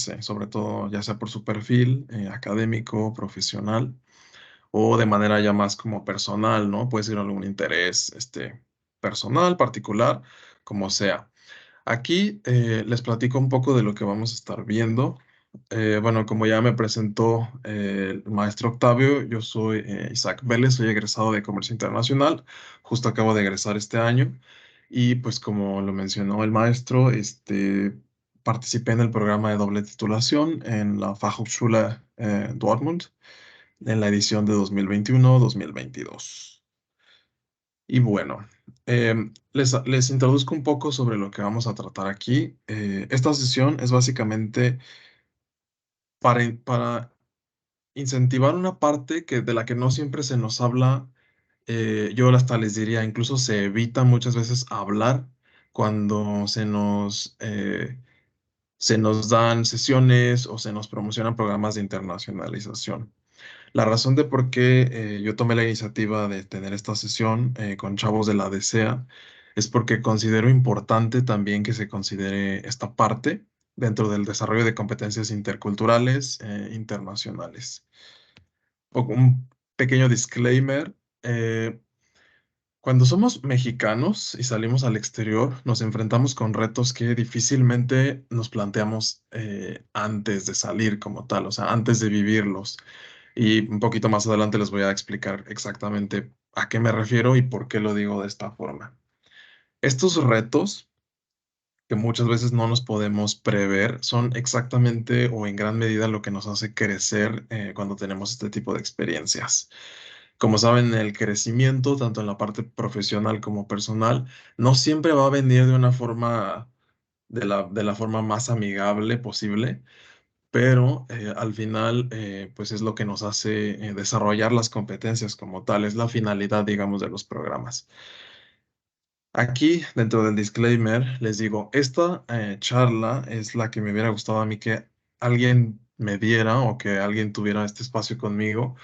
desarrollarse, sobre todo ya sea por su perfil académico, profesional o de manera ya más como personal, ¿no? Puede ser algún interés personal, particular, como sea. Aquí les platico un poco de lo que vamos a estar viendo. Bueno, como ya me presentó el maestro Octavio, yo soy Isaac Vélez, soy egresado de Comercio Internacional, justo acabo de egresar este año y pues como lo mencionó el maestro, participé en el programa de doble titulación en la Fachhochschule Dortmund en la edición de 2021-2022. Y bueno, les introduzco un poco sobre lo que vamos a tratar aquí. Esta sesión es básicamente para incentivar una parte de la que no siempre se nos habla. Yo hasta les diría, incluso se evita muchas veces hablar cuando se nos dan sesiones o se nos promocionan programas de internacionalización. La razón de por qué yo tomé la iniciativa de tener esta sesión con chavos de la DCEA es porque considero importante también que se considere esta parte dentro del desarrollo de competencias interculturales internacionales. Un pequeño disclaimer. Cuando somos mexicanos y salimos al exterior, nos enfrentamos con retos que difícilmente nos planteamos antes de salir como tal, o sea, antes de vivirlos. Y un poquito más adelante les voy a explicar exactamente a qué me refiero y por qué lo digo de esta forma. Estos retos, que muchas veces no nos podemos prever, son exactamente o en gran medida lo que nos hace crecer cuando tenemos este tipo de experiencias. Como saben, el crecimiento, tanto en la parte profesional como personal, no siempre va a venir de una forma, de la forma más amigable posible, pero al final, pues es lo que nos hace desarrollar las competencias como tal, es la finalidad, digamos, de los programas. Aquí, dentro del disclaimer, les digo, esta charla es la que me hubiera gustado a mí que alguien me diera o que alguien tuviera este espacio conmigo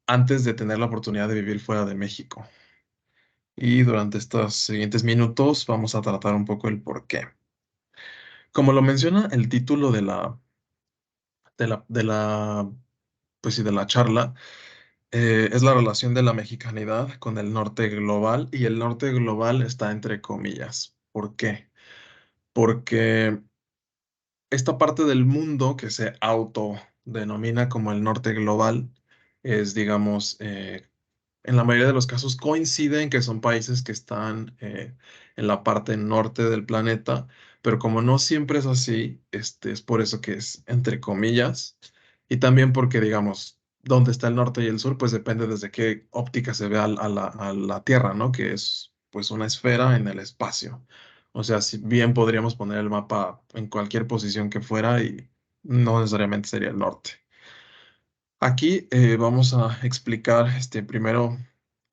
antes de tener la oportunidad de vivir fuera de México. Y durante estos siguientes minutos vamos a tratar un poco el por qué. Como lo menciona el título pues sí, de la charla, es la relación de la mexicanidad con el norte global y el norte global está entre comillas. ¿Por qué? Porque esta parte del mundo que se autodenomina como el norte global es, digamos, en la mayoría de los casos coincide en que son países que están en la parte norte del planeta, pero como no siempre es así, es por eso que es entre comillas, y también porque, digamos, dónde está el norte y el sur, pues depende desde qué óptica se ve a la Tierra, ¿no? Que es pues una esfera en el espacio. O sea, si bien podríamos poner el mapa en cualquier posición que fuera y no necesariamente sería el norte. Aquí vamos a explicar, primero,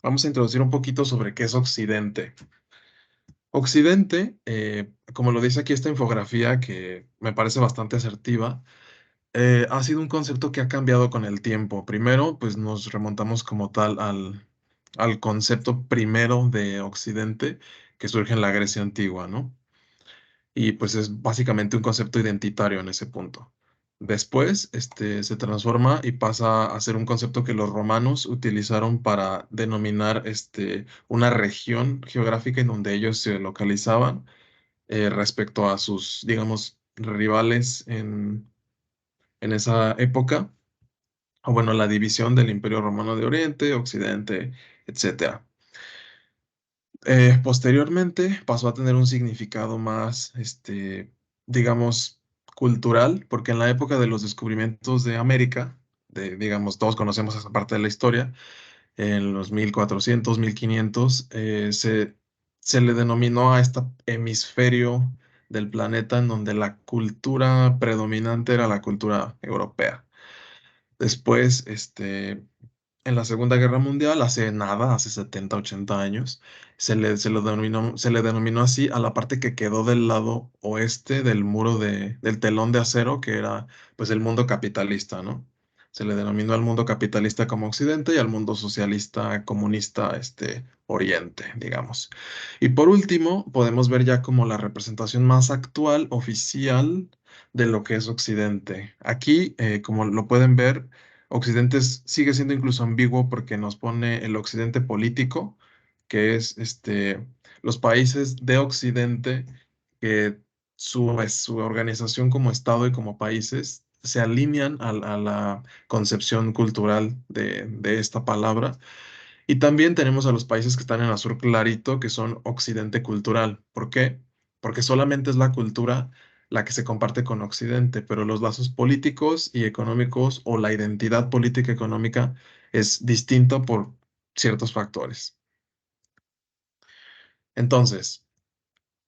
vamos a introducir un poquito sobre qué es Occidente. Occidente, como lo dice aquí esta infografía que me parece bastante asertiva, ha sido un concepto que ha cambiado con el tiempo. Primero, pues nos remontamos como tal al concepto primero de Occidente que surge en la Grecia antigua, ¿no? Y pues es básicamente un concepto identitario en ese punto. Después, se transforma y pasa a ser un concepto que los romanos utilizaron para denominar, una región geográfica en donde ellos se localizaban respecto a sus, digamos, rivales en esa época, o bueno, la división del Imperio Romano de Oriente, Occidente, etcétera. Posteriormente pasó a tener un significado más, digamos, cultural, porque en la época de los descubrimientos de América, digamos, todos conocemos esa parte de la historia, en los 1400, 1500, se le denominó a este hemisferio del planeta en donde la cultura predominante era la cultura europea. Después, en la Segunda Guerra Mundial, hace nada, hace 70, 80 años, se le denominó así a la parte que quedó del lado oeste del muro del telón de acero, que era pues el mundo capitalista, ¿no? Se le denominó al mundo capitalista como Occidente y al mundo socialista comunista, Oriente, digamos. Y por último, podemos ver ya como la representación más actual, oficial, de lo que es Occidente. Aquí, como lo pueden ver, Occidente sigue siendo incluso ambiguo porque nos pone el Occidente político, que es los países de Occidente que su organización como Estado y como países se alinean a la concepción cultural de esta palabra. Y también tenemos a los países que están en azul clarito, que son Occidente cultural. ¿Por qué? Porque solamente es la cultura la que se comparte con Occidente, pero los lazos políticos y económicos o la identidad política y económica es distinta por ciertos factores. Entonces,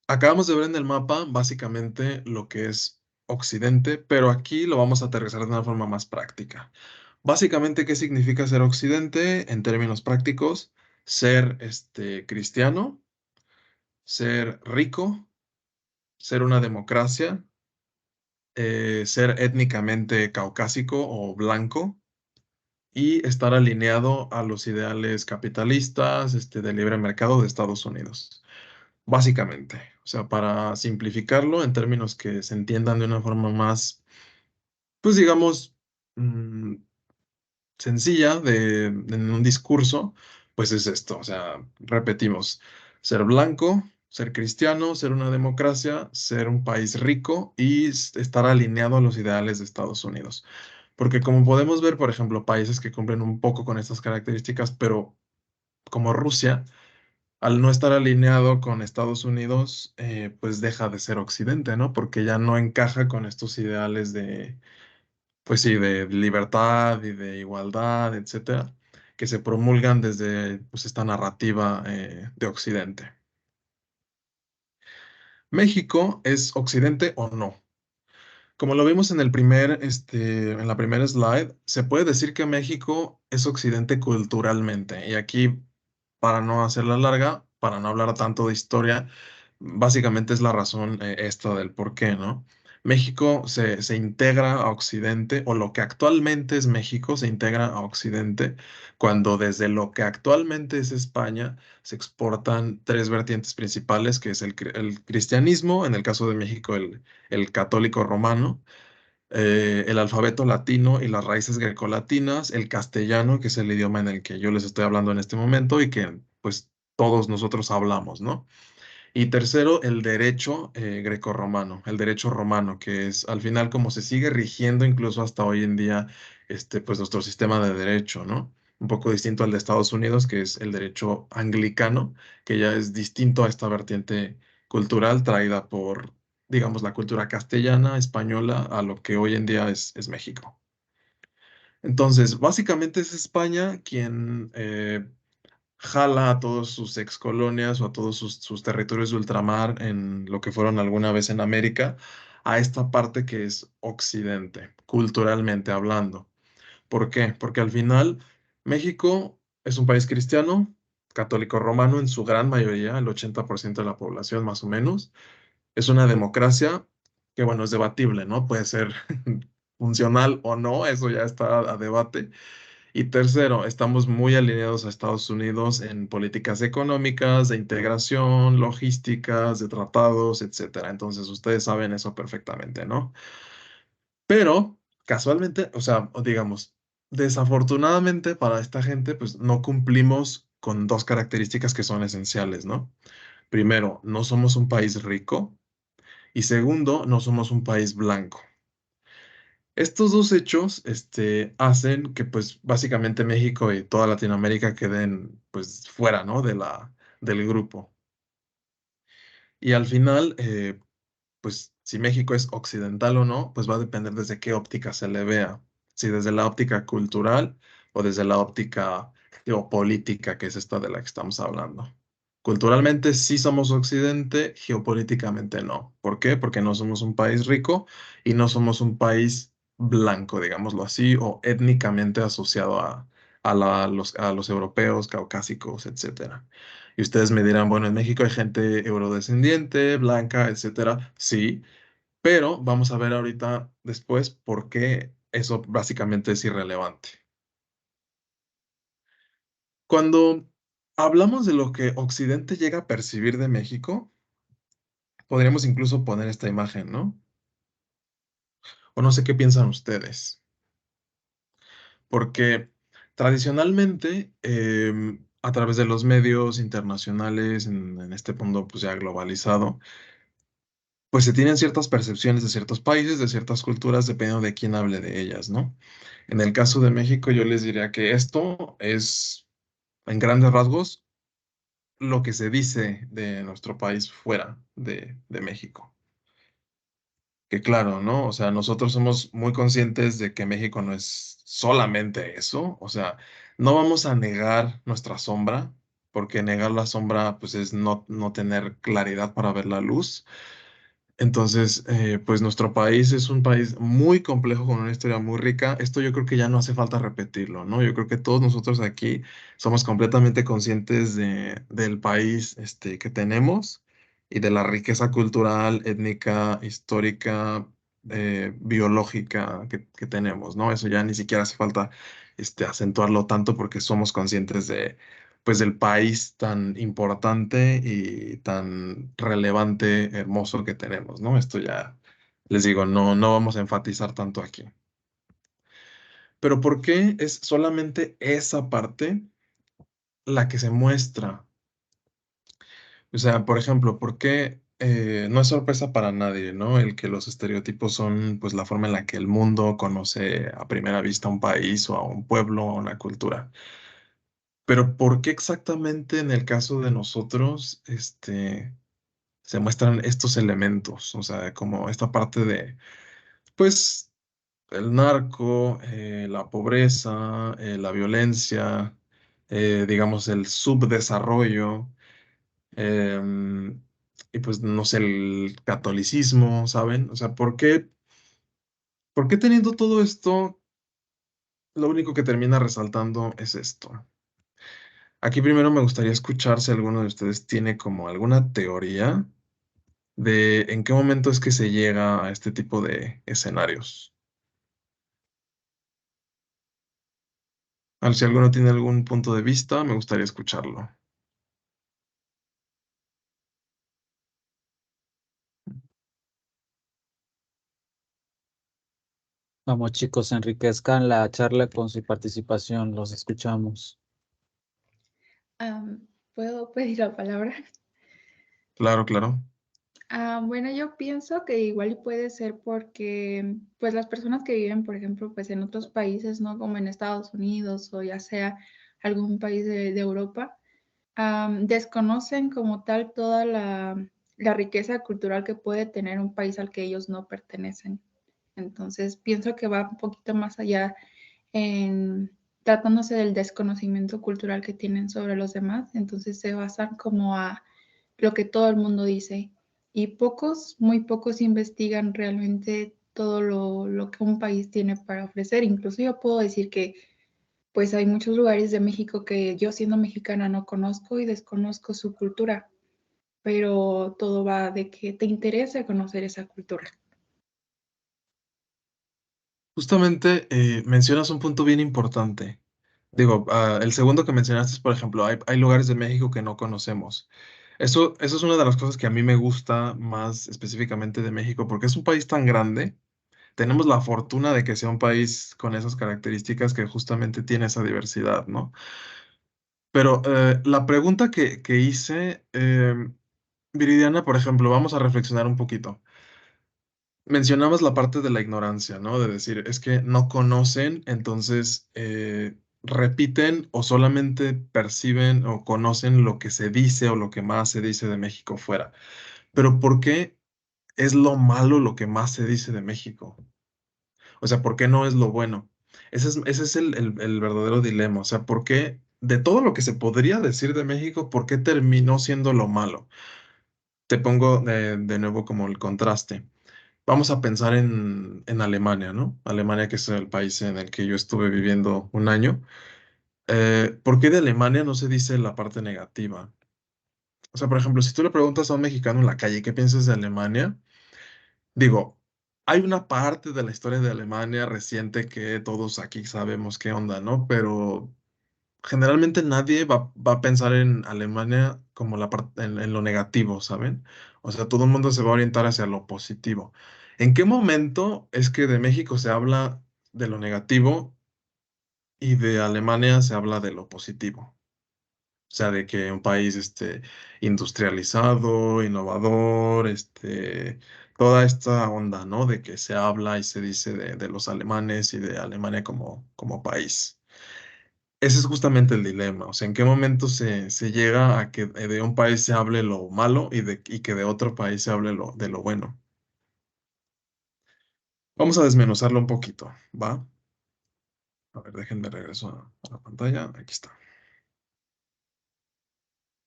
acabamos de ver en el mapa básicamente lo que es Occidente, pero aquí lo vamos a aterrizar de una forma más práctica. Básicamente, ¿qué significa ser Occidente en términos prácticos? Ser cristiano, ser rico, ser una democracia, ser étnicamente caucásico o blanco y estar alineado a los ideales capitalistas, de libre mercado de Estados Unidos. Básicamente, o sea, para simplificarlo en términos que se entiendan de una forma más, pues digamos, mm, sencilla en un discurso, pues es esto, o sea, repetimos, ser blanco, ser cristiano, ser una democracia, ser un país rico y estar alineado a los ideales de Estados Unidos. Porque como podemos ver, por ejemplo, países que cumplen un poco con estas características, pero como Rusia, al no estar alineado con Estados Unidos, pues deja de ser Occidente, ¿no? Porque ya no encaja con estos ideales de, pues sí, de libertad y de igualdad, etcétera, que se promulgan desde, pues, esta narrativa, de Occidente. ¿México es Occidente o no? Como lo vimos en en la primera slide, se puede decir que México es occidente culturalmente. Y aquí, para no hacerla larga, para no hablar tanto de historia, básicamente es la razón, esta del por qué, ¿no? México se integra a Occidente, o lo que actualmente es México se integra a Occidente, cuando desde lo que actualmente es España se exportan tres vertientes principales, que es el cristianismo, en el caso de México el católico romano, el alfabeto latino y las raíces grecolatinas, el castellano, que es el idioma en el que yo les estoy hablando en este momento y que pues todos nosotros hablamos, ¿no? Y tercero, el derecho, grecorromano, el derecho romano, que es al final como se sigue rigiendo incluso hasta hoy en día, pues nuestro sistema de derecho, ¿no? Un poco distinto al de Estados Unidos, que es el derecho anglicano, que ya es distinto a esta vertiente cultural traída por, digamos, la cultura castellana, española, a lo que hoy en día es México. Entonces, básicamente es España quien, jala a todos sus excolonias o a todos sus territorios de ultramar en lo que fueron alguna vez en América, a esta parte que es Occidente, culturalmente hablando. ¿Por qué? Porque al final México es un país cristiano, católico romano en su gran mayoría, el 80% de la población más o menos. Es una democracia que, bueno, es debatible, ¿no? Puede ser funcional o no, eso ya está a debate. Y tercero, estamos muy alineados a Estados Unidos en políticas económicas, de integración, logísticas, de tratados, etcétera. Entonces, ustedes saben eso perfectamente, ¿no? Pero, casualmente, o sea, o digamos, desafortunadamente para esta gente, pues no cumplimos con dos características que son esenciales, ¿no? Primero, no somos un país rico y segundo, no somos un país blanco. Estos dos hechos, hacen que, pues, básicamente México y toda Latinoamérica queden, pues, fuera, ¿no? Del grupo. Y al final, pues, si México es occidental o no, pues va a depender desde qué óptica se le vea. Si desde la óptica cultural o desde la óptica geopolítica, que es esta de la que estamos hablando. Culturalmente sí somos occidente, geopolíticamente no. ¿Por qué? Porque no somos un país rico y no somos un país blanco, digámoslo así, o étnicamente asociado a los europeos, caucásicos, etcétera. Y ustedes me dirán, bueno, en México hay gente eurodescendiente, blanca, etcétera. Sí, pero vamos a ver ahorita después por qué eso básicamente es irrelevante. Cuando hablamos de lo que Occidente llega a percibir de México, podríamos incluso poner esta imagen, ¿no? O no sé qué piensan ustedes, porque tradicionalmente, a través de los medios internacionales, en este mundo pues ya globalizado, pues se tienen ciertas percepciones de ciertos países, de ciertas culturas, dependiendo de quién hable de ellas, ¿no? En el caso de México, yo les diría que esto es, en grandes rasgos, lo que se dice de nuestro país fuera de México. Que claro, ¿no? O sea, nosotros somos muy conscientes de que México no es solamente eso. O sea, no vamos a negar nuestra sombra, porque negar la sombra, pues es no tener claridad para ver la luz. Entonces, pues nuestro país es un país muy complejo con una historia muy rica. Esto yo creo que ya no hace falta repetirlo, ¿no? Yo creo que todos nosotros aquí somos completamente conscientes del país que tenemos y de la riqueza cultural, étnica, histórica, biológica que tenemos, ¿no? Eso ya ni siquiera hace falta acentuarlo tanto porque somos conscientes pues del país tan importante y tan relevante, hermoso que tenemos, ¿no? Esto ya, les digo, no vamos a enfatizar tanto aquí. Pero ¿por qué es solamente esa parte la que se muestra? O sea, por ejemplo, ¿por qué no es sorpresa para nadie, ¿no? El que los estereotipos son pues la forma en la que el mundo conoce a primera vista a un país o a un pueblo o a una cultura. Pero ¿por qué exactamente en el caso de nosotros, se muestran estos elementos? O sea, como esta parte de, pues, el narco, la pobreza, la violencia, digamos, el subdesarrollo, em, y pues, no sé, el catolicismo, ¿saben? O sea, por qué teniendo todo esto, lo único que termina resaltando es esto? Aquí primero me gustaría escuchar si alguno de ustedes tiene como alguna teoría de en qué momento es que se llega a este tipo de escenarios. A ver si alguno tiene algún punto de vista, me gustaría escucharlo. Vamos, chicos, enriquezcan la charla con su participación. Los escuchamos. ¿Puedo pedir la palabra? Claro, claro. Bueno, yo pienso que igual y puede ser porque, pues, las personas que viven, por ejemplo, pues, en otros países, ¿no? Como en Estados Unidos o ya sea algún país de Europa, desconocen como tal toda la riqueza cultural que puede tener un país al que ellos no pertenecen. Entonces, pienso que va un poquito más allá en tratándose del desconocimiento cultural que tienen sobre los demás. Entonces, se basan como a lo que todo el mundo dice y pocos, muy pocos investigan realmente todo lo que un país tiene para ofrecer. Incluso yo puedo decir que pues hay muchos lugares de México que yo siendo mexicana no conozco y desconozco su cultura, pero todo va de que te interese conocer esa cultura. Justamente mencionas un punto bien importante. Digo, el segundo que mencionaste es, por ejemplo, hay lugares de México que no conocemos. Eso es una de las cosas que a mí me gusta más específicamente de México, porque es un país tan grande. Tenemos la fortuna de que sea un país con esas características que justamente tiene esa diversidad, ¿no? Pero la pregunta que hice, Viridiana, por ejemplo, vamos a reflexionar un poquito. Mencionabas la parte de la ignorancia, ¿no? De decir, es que no conocen, entonces repiten o solamente perciben o conocen lo que se dice o lo que más se dice de México fuera. Pero ¿por qué es lo malo lo que más se dice de México? O sea, ¿por qué no es lo bueno? Ese es el verdadero dilema. O sea, ¿por qué de todo lo que se podría decir de México, por qué terminó siendo lo malo? Te pongo de nuevo como el contraste. Vamos a pensar en Alemania, ¿no? Alemania, que es el país en el que yo estuve viviendo un año. ¿Por qué de Alemania no se dice la parte negativa? O sea, por ejemplo, si tú le preguntas a un mexicano en la calle qué piensas de Alemania, digo, Hay una parte de la historia de Alemania reciente que todos aquí sabemos qué onda, ¿no? Pero generalmente nadie va a pensar en Alemania como en lo negativo, ¿saben? O sea, todo el mundo se va a orientar hacia lo positivo. ¿En qué momento es que de México se habla de lo negativo y de Alemania se habla de lo positivo? O sea, de que un país industrializado, innovador, toda esta onda, ¿no? De que se habla y se dice de los alemanes y de Alemania como país. Ese es justamente el dilema. O sea, ¿en qué momento se llega a que de un país se hable lo malo y que de otro país se hable de lo bueno? Vamos a desmenuzarlo un poquito, ¿va? A ver, déjenme regreso a la pantalla. Aquí está.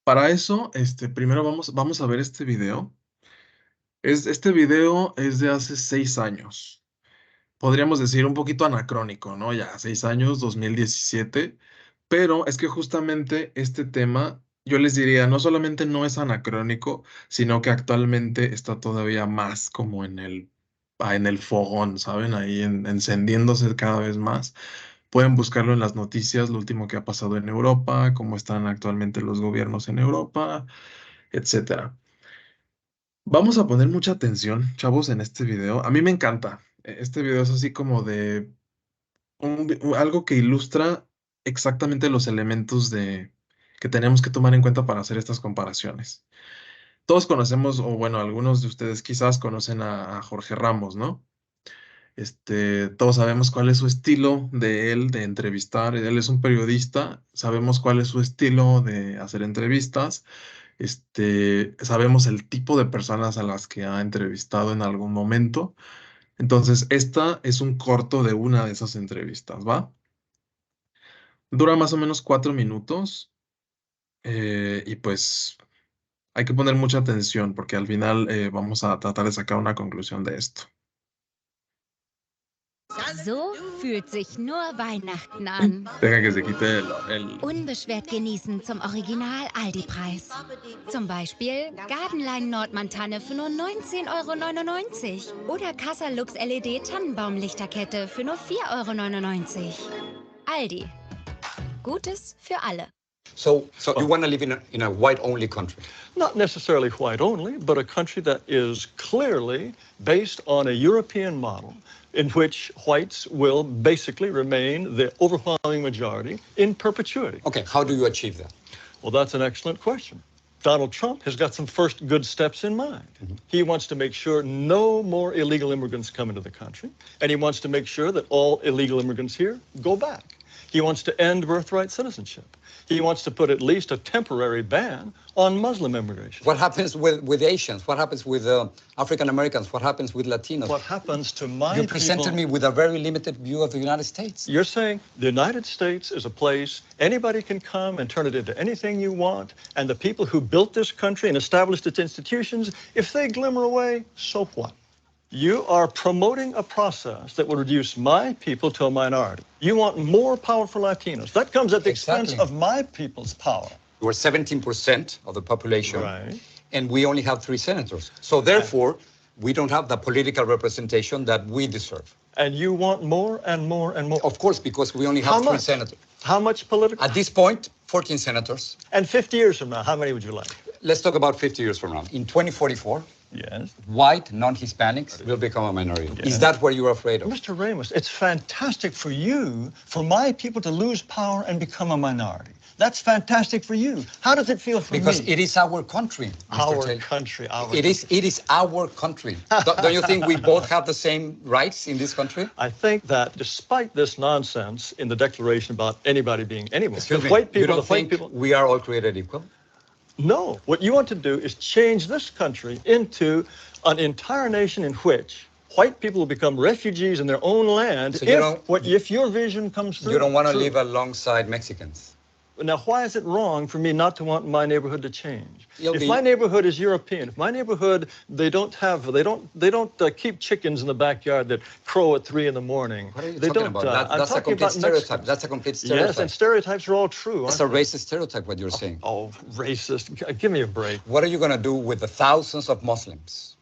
Para eso, primero vamos a ver este video. Este video es de hace 6 años. Podríamos decir un poquito anacrónico, ¿no? Ya 6 años, 2017. Pero es que justamente este tema, yo les diría, no solamente no es anacrónico, sino que actualmente está todavía más como en el fogón, ¿saben? Ahí encendiéndose cada vez más. Pueden buscarlo en las noticias, lo último que ha pasado en Europa, cómo están actualmente los gobiernos en Europa, etcétera. Vamos a poner mucha atención, chavos, en este video. A mí me encanta. Este video es así como de algo que ilustra exactamente los elementos que tenemos que tomar en cuenta para hacer estas comparaciones. Todos conocemos, o bueno, algunos de ustedes quizás conocen a Jorge Ramos, ¿no? Todos sabemos cuál es su estilo de él de entrevistar. Él es un periodista, sabemos cuál es su estilo de hacer entrevistas. Sabemos el tipo de personas a las que ha entrevistado en algún momento. Entonces, esta es un corto de una de esas entrevistas, ¿va? Dura más o menos 4 minutos y pues hay que poner mucha atención porque al final vamos a tratar de sacar una conclusión de esto. So fühlt sich nur Weihnachten an. Deja que se quite el... Unbeschwert genießen zum Original Aldi-Preis. Zum Beispiel Gardenlein Nordmantanne für nur 19,99 € oder Casalux LED Tannenbaumlichterkette für nur 4,99 €. Aldi. Gutes für alle. So you want to live in a white-only country? Not necessarily white-only, but a country that is clearly based on a European model in which whites will basically remain the overwhelming majority in perpetuity. Okay, how do you achieve that? Well, that's an excellent question. Donald Trump has got some first good steps in mind. He wants to make sure no more illegal immigrants come into the country, and he wants to make sure that all illegal immigrants here go back. He wants to end birthright citizenship. He wants to put at least a temporary ban on Muslim immigration. What happens with Asians? What happens with African Americans? What happens with Latinos? What happens to my You presented people, me with a very limited view of the United States. You're saying the United States is a place anybody can come and turn it into anything you want, and the people who built this country and established its institutions, if they glimmer away, so what? You are promoting a process that will reduce my people to a minority. You want more power for Latinos. That comes at the expense of my people's power. We're 17% of the population, Right. and we only have 3 senators. So therefore, we don't have the political representation that we deserve. And you want more and more and more. Of course, because we only How have 3 much? senators. How much political? At this point, 14 senators. And 50 years from now, how many would you like? Let's talk about 50 years from now. In 2044, Yes. white non-Hispanics will become a minority. Is that what you're afraid of? Mr. Ramos, it's fantastic for you, for my people to lose power and become a minority. That's fantastic for you. How does it feel for Because me? it is our country, Mr. Our Taylor. country, our It is our country. Don't you think we both have the same rights in this country? I think that despite this nonsense in the Declaration about anybody being anyone, Excuse the me, white you people, don't the white think people. we are all created equal? No, what you want to do is change this country into an entire nation in which white people will become refugees in their own land So you if your vision comes through. You don't want to true. live alongside Mexicans. Now, why is it wrong for me not to want my neighborhood to change? Okay. If my neighborhood is European, if my neighborhood they don't keep chickens in the backyard that crow at 3 in the morning. What are you they talking don't. about? I'm That's a talking complete about stereotype. Mexicans. That's a complete stereotype. Yes, and stereotypes are all true. It's aren't a racist stereotype, what you're saying. they? Oh, racist! Give me a break. What are you going to do with the thousands of Muslims,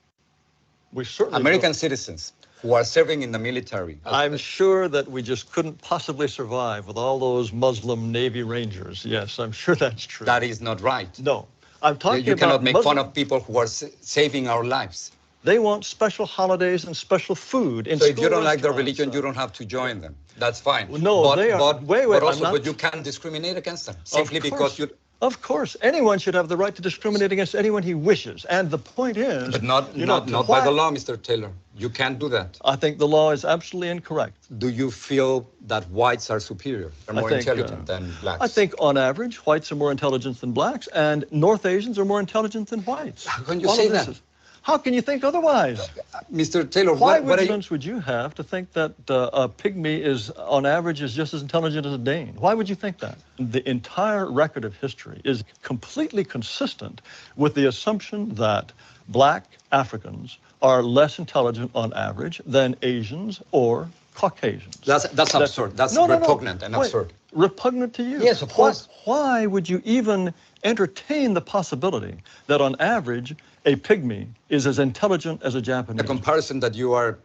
We certainly American will. citizens, who are serving in the military. I'm sure that we just couldn't possibly survive with all those Muslim Navy Rangers. Yes, I'm sure that's true. That is not right. No, I'm talking You cannot about make Muslim. fun of people who are saving our lives. They want special holidays and special food in So if school you don't like their restaurants, religion, you don't have to join them. That's fine. Well, no, they are- wait, but I'm also, not- but you can't discriminate against them simply Of because course. you. Of course, anyone should have the right to discriminate against anyone he wishes. And the point is, But not you know, by why- the law, Mr. Taylor. You can't do that. I think the law is absolutely incorrect. Do you feel that whites are superior? They're more intelligent than blacks? I think on average, whites are more intelligent than blacks, and North Asians are more intelligent than whites. How can you All say of this that? How can you think otherwise? Mr. Taylor, Why what are you? evidence would you have to think that a pygmy is, on average, is just as intelligent as a Dane? Why would you think that? The entire record of history is completely consistent with the assumption that black Africans are less intelligent on average than Asians or Caucasians. That's absurd. That's No, repugnant and Wait, absurd. Repugnant to you? Yes, of course. Why would you even entertain the possibility that on average a pygmy is as intelligent as a Japanese? The comparison that you are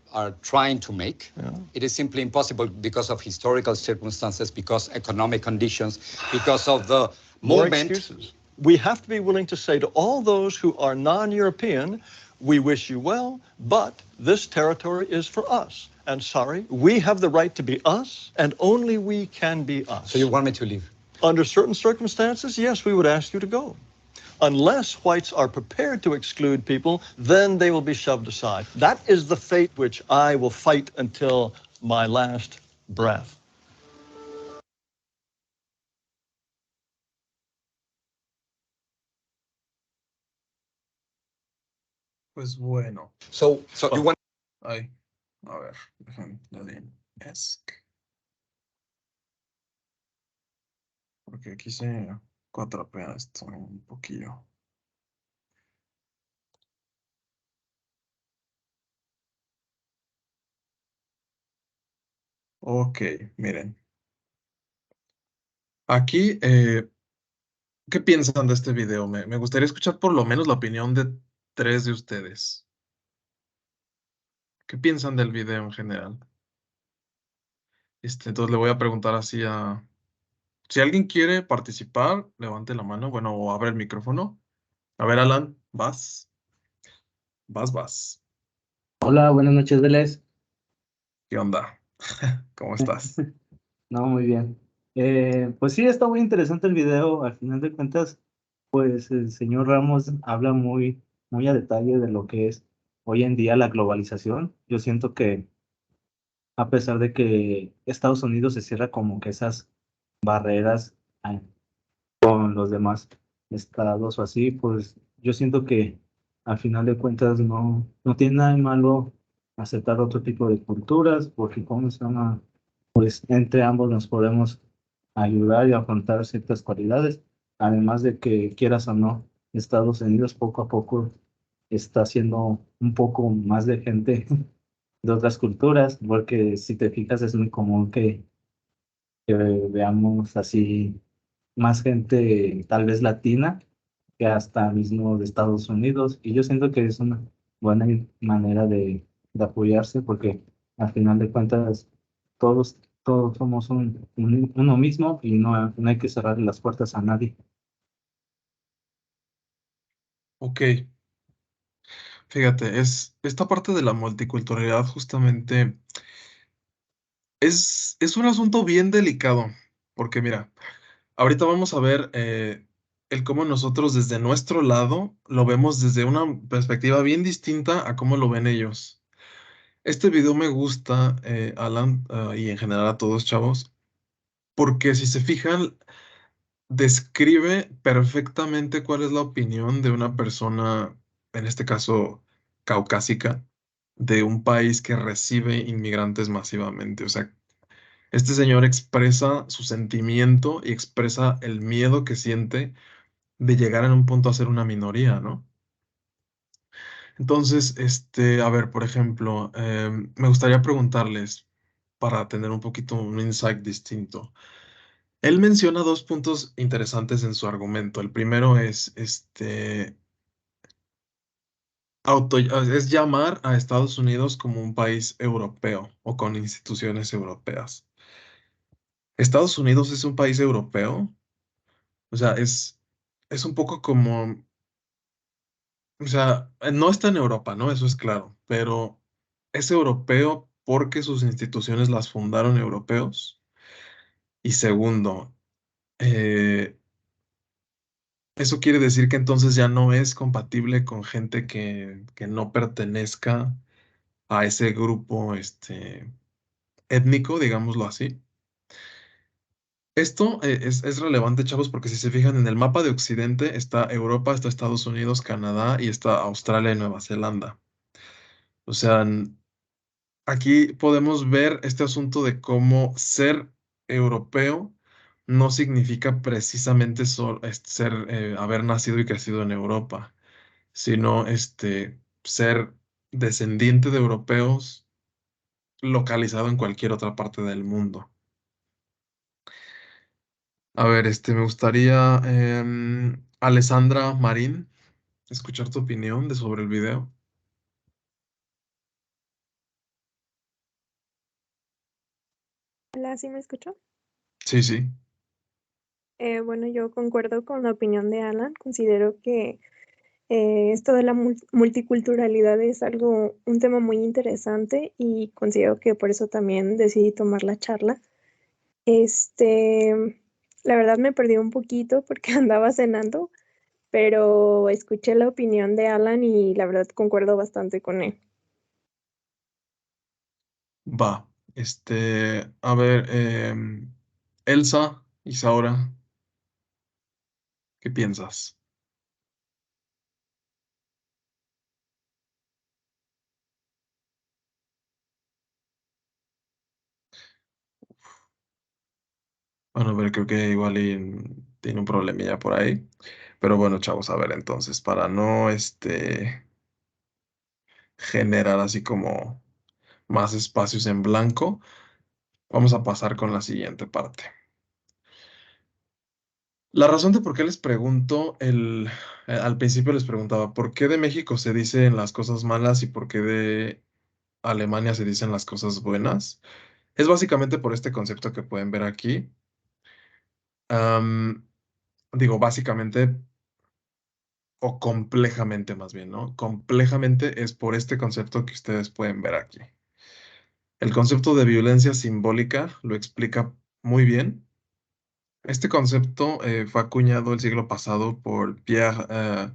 trying to make, it is simply impossible because of historical circumstances, because economic conditions, because of the More movement. excuses. We have to be willing to say to all those who are non-European, we wish you well, but this territory is for us. And sorry, we have the right to be us, and only we can be us. So you want me to leave? Under certain circumstances, yes, we would ask you to go. Unless whites are prepared to exclude people, then they will be shoved aside. That is the fate which I will fight until my last breath. Pues bueno. So you want. Ay, a ver, déjame le doy esc. Porque aquí se cuatrapea esto un poquillo. Ok, miren. Aquí, ¿qué piensan de este video? Me gustaría escuchar por lo menos la opinión de 3 de ustedes. ¿Qué piensan del video en general? Entonces le voy a preguntar así a... Si alguien quiere participar, levante la mano, bueno, o abre el micrófono. A ver, Alan, vas. Vas. Hola, buenas noches, Vélez. ¿Qué onda? ¿Cómo estás? No, muy bien. Pues sí, está muy interesante el video. Al final de cuentas, pues el señor Ramos habla muy a detalle de lo que es hoy en día la globalización. Yo siento que a pesar de que Estados Unidos se cierra como que esas barreras con los demás estados o así, pues yo siento que al final de cuentas no tiene nada de malo aceptar otro tipo de culturas, porque como se llama, pues entre ambos nos podemos ayudar y afrontar ciertas cualidades, además de que quieras o no, Estados Unidos poco a poco está haciendo un poco más de gente de otras culturas, porque si te fijas es muy común que veamos así más gente tal vez latina que hasta mismo de Estados Unidos, y yo siento que es una buena manera de apoyarse, porque al final de cuentas todos somos uno mismo y no hay que cerrar las puertas a nadie. Ok. Fíjate, esta parte de la multiculturalidad justamente es un asunto bien delicado, porque mira, ahorita vamos a ver el cómo nosotros desde nuestro lado lo vemos desde una perspectiva bien distinta a cómo lo ven ellos. Este video me gusta, Alan, y en general a todos, chavos, porque si se fijan, describe perfectamente cuál es la opinión de una persona, en este caso caucásica, de un país que recibe inmigrantes masivamente. O sea, este señor expresa su sentimiento y expresa el miedo que siente de llegar en un punto a ser una minoría, ¿no? Entonces, a ver, por ejemplo, me gustaría preguntarles, para tener un poquito un insight distinto. Él menciona 2 puntos interesantes en su argumento. El primero es, Es llamar a Estados Unidos como un país europeo o con instituciones europeas. ¿Estados Unidos es un país europeo? O sea, es un poco como, o sea, no está en Europa, ¿no? Eso es claro, pero es europeo porque sus instituciones las fundaron europeos. Y segundo, eh, eso quiere decir que entonces ya no es compatible con gente que no pertenezca a ese grupo, étnico, digámoslo así. Esto es relevante, chavos, porque si se fijan en el mapa de Occidente está Europa, está Estados Unidos, Canadá y está Australia y Nueva Zelanda. O sea, aquí podemos ver este asunto de cómo ser europeo no significa precisamente haber nacido y crecido en Europa, sino ser descendiente de europeos localizado en cualquier otra parte del mundo. A ver, me gustaría, Alessandra Marín, escuchar tu opinión sobre el video. Hola, ¿sí me escuchó? Sí, sí. Bueno, yo concuerdo con la opinión de Alan. Considero que esto de la multiculturalidad es un tema muy interesante y considero que por eso también decidí tomar la charla. La verdad me perdí un poquito porque andaba cenando, pero escuché la opinión de Alan y la verdad concuerdo bastante con él. Va. A ver, Elsa, Isaura, ¿qué piensas? Bueno, a ver, creo que igual tiene un problemilla por ahí. Pero bueno, chavos, a ver, entonces, para no generar así como más espacios en blanco, vamos a pasar con la siguiente parte. La razón de por qué les pregunto, al principio les preguntaba, ¿por qué de México se dicen las cosas malas y por qué de Alemania se dicen las cosas buenas? Es básicamente por este concepto que pueden ver aquí. Am, Digo, básicamente, o complejamente más bien, ¿no? Complejamente es por este concepto que ustedes pueden ver aquí. El concepto de violencia simbólica lo explica muy bien. Este concepto fue acuñado el siglo pasado por Pierre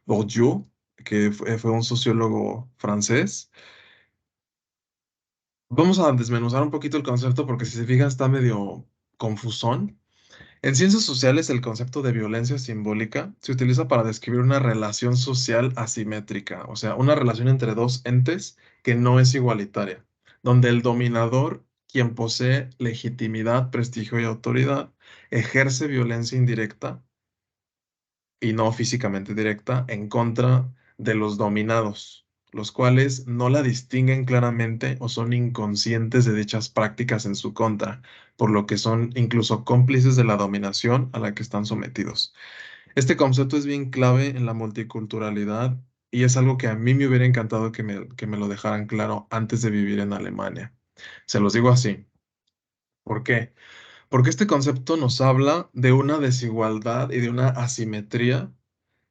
Bourdieu, que fue un sociólogo francés. Vamos a desmenuzar un poquito el concepto porque si se fijan está medio confusón. En ciencias sociales, el concepto de violencia simbólica se utiliza para describir una relación social asimétrica, o sea, una relación entre dos entes que no es igualitaria, donde el dominador, quien posee legitimidad, prestigio y autoridad, ejerce violencia indirecta y no físicamente directa en contra de los dominados, los cuales no la distinguen claramente o son inconscientes de dichas prácticas en su contra, por lo que son incluso cómplices de la dominación a la que están sometidos. Este concepto es bien clave en la multiculturalidad y es algo que a mí me hubiera encantado que me lo dejaran claro antes de vivir en Alemania. Se los digo así. ¿Por qué? Porque este concepto nos habla de una desigualdad y de una asimetría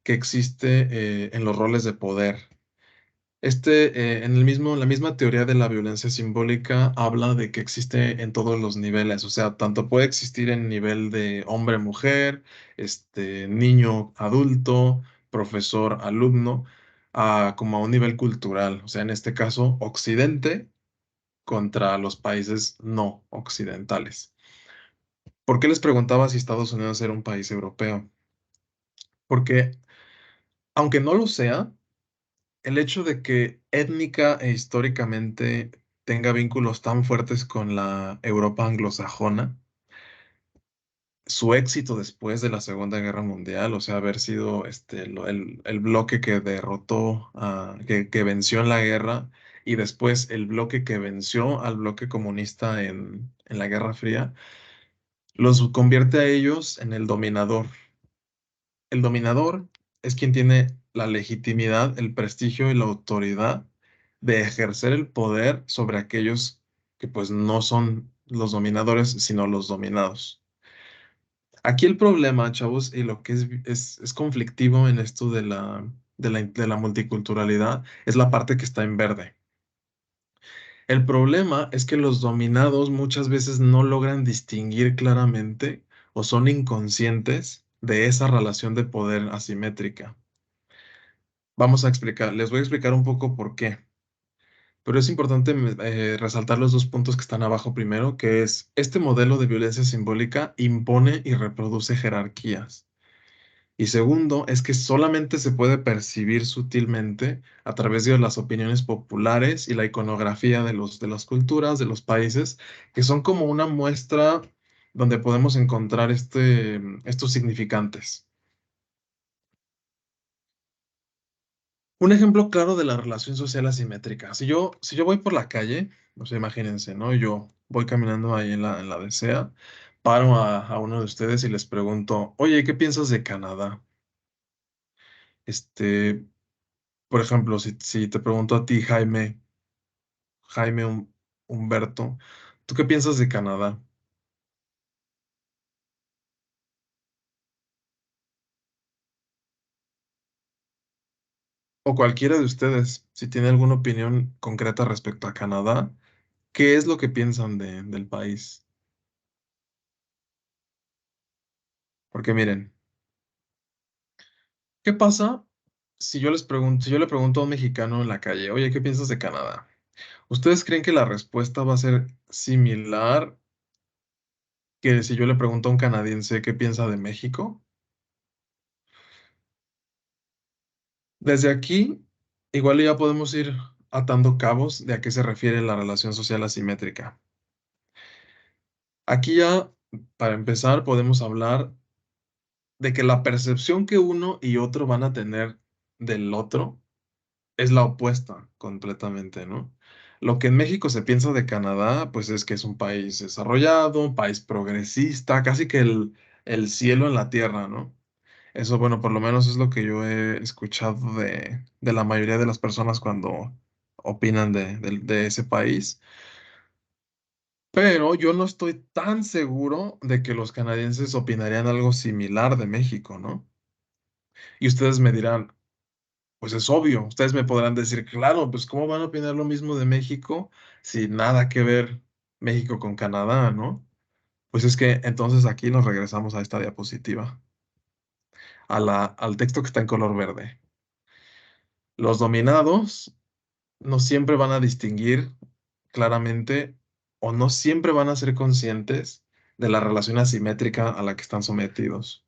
que existe en los roles de poder. La misma teoría de la violencia simbólica habla de que existe en todos los niveles, o sea, tanto puede existir en nivel de hombre-mujer, niño adulto, profesor alumno, como a un nivel cultural, o sea, en este caso, Occidente contra los países no occidentales. ¿Por qué les preguntaba si Estados Unidos era un país europeo? Porque, aunque no lo sea, el hecho de que étnica e históricamente tenga vínculos tan fuertes con la Europa anglosajona, su éxito después de la Segunda Guerra Mundial, o sea, haber sido el bloque que derrotó, que venció en la guerra, y después el bloque que venció al bloque comunista en la Guerra Fría, los convierte a ellos en el dominador. El dominador es quien tiene la legitimidad, el prestigio y la autoridad de ejercer el poder sobre aquellos que pues no son los dominadores, sino los dominados. Aquí el problema, chavos, y lo que es conflictivo en esto de la multiculturalidad, es la parte que está en verde. El problema es que los dominados muchas veces no logran distinguir claramente o son inconscientes de esa relación de poder asimétrica. Les voy a explicar un poco por qué. Pero es importante resaltar los dos puntos que están abajo primero, que es, este modelo de violencia simbólica impone y reproduce jerarquías. Y segundo, es que solamente se puede percibir sutilmente a través de las opiniones populares y la iconografía de las culturas, de los países, que son como una muestra donde podemos encontrar estos significantes. Un ejemplo claro de la relación social asimétrica. Si yo voy por la calle, no sé, imagínense, ¿no? Yo voy caminando ahí en la DCA, paro a uno de ustedes y les pregunto, oye, ¿qué piensas de Canadá? Este, por ejemplo, si te pregunto a ti, Humberto, ¿tú qué piensas de Canadá? O cualquiera de ustedes, si tiene alguna opinión concreta respecto a Canadá, ¿qué es lo que piensan del país? Porque miren, ¿qué pasa si yo le pregunto a un mexicano en la calle, oye, ¿qué piensas de Canadá? ¿Ustedes creen que la respuesta va a ser similar que si yo le pregunto a un canadiense qué piensa de México? Desde aquí, igual ya podemos ir atando cabos de a qué se refiere la relación social asimétrica. Aquí ya, para empezar, podemos hablar de que la percepción que uno y otro van a tener del otro es la opuesta completamente, ¿no? Lo que en México se piensa de Canadá, pues es que es un país desarrollado, un país progresista, casi que el cielo en la tierra, ¿no? Eso, bueno, por lo menos es lo que yo he escuchado de la mayoría de las personas cuando opinan de ese país. Pero yo no estoy tan seguro de que los canadienses opinarían algo similar de México, ¿no? Y ustedes me dirán, pues es obvio, ustedes me podrán decir, claro, pues ¿cómo van a opinar lo mismo de México si nada que ver México con Canadá, ¿no? Pues es que entonces aquí nos regresamos a esta diapositiva, al texto que está en color verde. Los dominados no siempre van a distinguir claramente o no siempre van a ser conscientes de la relación asimétrica a la que están sometidos.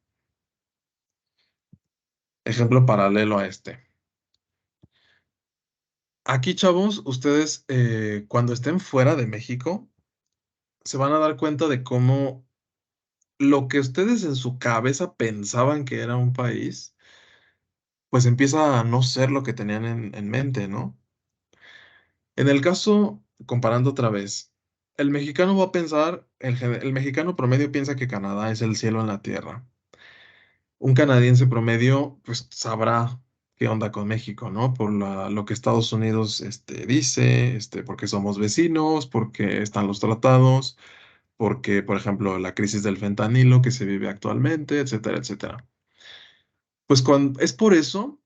Ejemplo paralelo a este. Aquí, chavos, ustedes cuando estén fuera de México, se van a dar cuenta de cómo lo que ustedes en su cabeza pensaban que era un país, pues empieza a no ser lo que tenían en mente, ¿no? En el caso, comparando otra vez, el mexicano va a pensar, el mexicano promedio piensa que Canadá es el cielo en la tierra. Un canadiense promedio, pues sabrá qué onda con México, ¿no? Por lo que Estados Unidos dice, porque somos vecinos, porque están los tratados, porque, por ejemplo, la crisis del fentanilo que se vive actualmente, etcétera, etcétera. Pues es por eso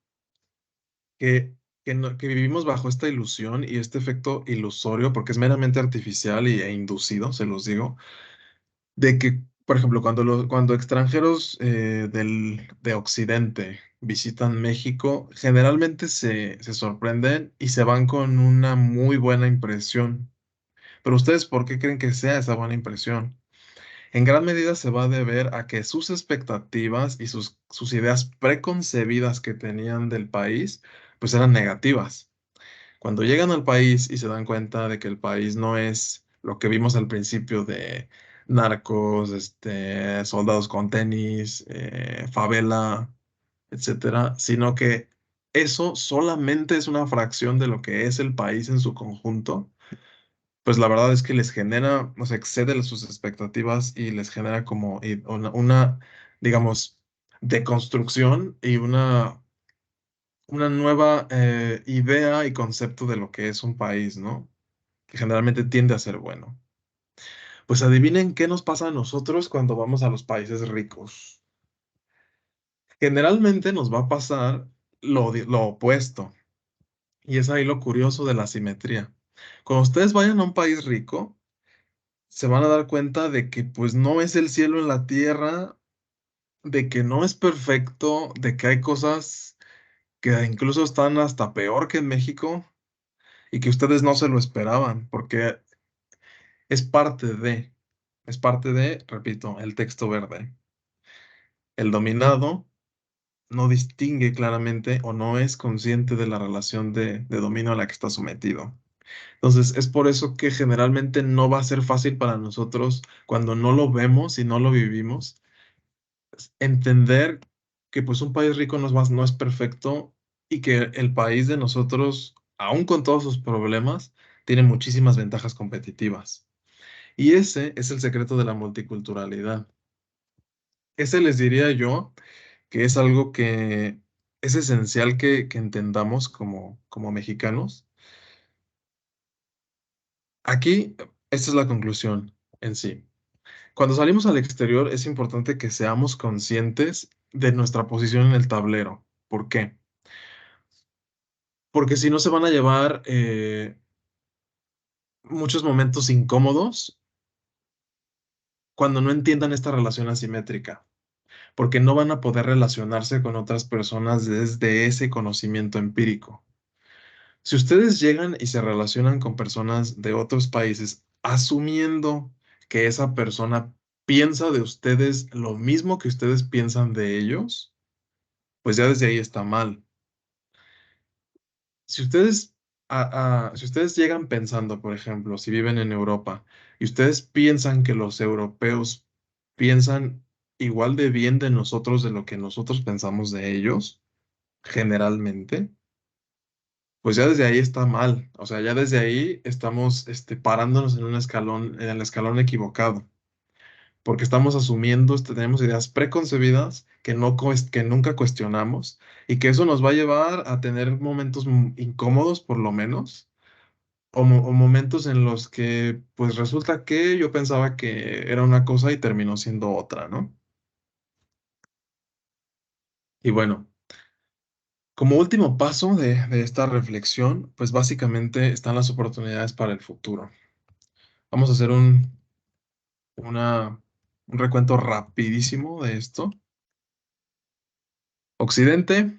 que, que vivimos bajo esta ilusión y este efecto ilusorio, porque es meramente artificial e inducido, se los digo, de que, por ejemplo, cuando extranjeros de Occidente visitan México, generalmente se sorprenden y se van con una muy buena impresión. Pero ustedes, ¿por qué creen que sea esa buena impresión? En gran medida se va a deber a que sus expectativas y sus ideas preconcebidas que tenían del país, pues eran negativas. Cuando llegan al país y se dan cuenta de que el país no es lo que vimos al principio de narcos, soldados con tenis, favela, etcétera, sino que eso solamente es una fracción de lo que es el país en su conjunto, pues la verdad es que les genera, no sé, excede sus expectativas y les genera como digamos, deconstrucción y una una nueva idea y concepto de lo que es un país, ¿no? Que generalmente tiende a ser bueno. Pues adivinen qué nos pasa a nosotros cuando vamos a los países ricos. Generalmente nos va a pasar lo opuesto. Y es ahí lo curioso de la simetría. Cuando ustedes vayan a un país rico, se van a dar cuenta de que pues no es el cielo en la tierra, de que no es perfecto, de que hay cosas que incluso están hasta peor que en México y que ustedes no se lo esperaban, porque es es parte de, repito, el texto verde. El dominado no distingue claramente o no es consciente de la relación de dominio a la que está sometido. Entonces, es por eso que generalmente no va a ser fácil para nosotros cuando no lo vemos y no lo vivimos, entender que pues un país rico no es perfecto y que el país de nosotros, aún con todos sus problemas, tiene muchísimas ventajas competitivas. Y ese es el secreto de la multiculturalidad. Ese les diría yo que es algo que es esencial que entendamos como mexicanos. Aquí, esta es la conclusión en sí. Cuando salimos al exterior es importante que seamos conscientes de nuestra posición en el tablero. ¿Por qué? Porque si no se van a llevar muchos momentos incómodos cuando no entiendan esta relación asimétrica, porque no van a poder relacionarse con otras personas desde ese conocimiento empírico. Si ustedes llegan y se relacionan con personas de otros países, asumiendo que esa persona piensa de ustedes lo mismo que ustedes piensan de ellos, pues ya desde ahí está mal. Si ustedes, si ustedes llegan pensando, por ejemplo, si viven en Europa y ustedes piensan que los europeos piensan igual de bien de nosotros de lo que nosotros pensamos de ellos, generalmente, pues ya desde ahí está mal. O sea, ya desde ahí estamos parándonos en un escalón, en el escalón equivocado, porque estamos asumiendo, tenemos ideas preconcebidas que nunca cuestionamos y que eso nos va a llevar a tener momentos incómodos, por lo menos, o momentos en los que, pues resulta que yo pensaba que era una cosa y terminó siendo otra, ¿no? Y bueno. Como último paso de esta reflexión, pues básicamente están las oportunidades para el futuro. Vamos a hacer una- un recuento rapidísimo de esto. Occidente,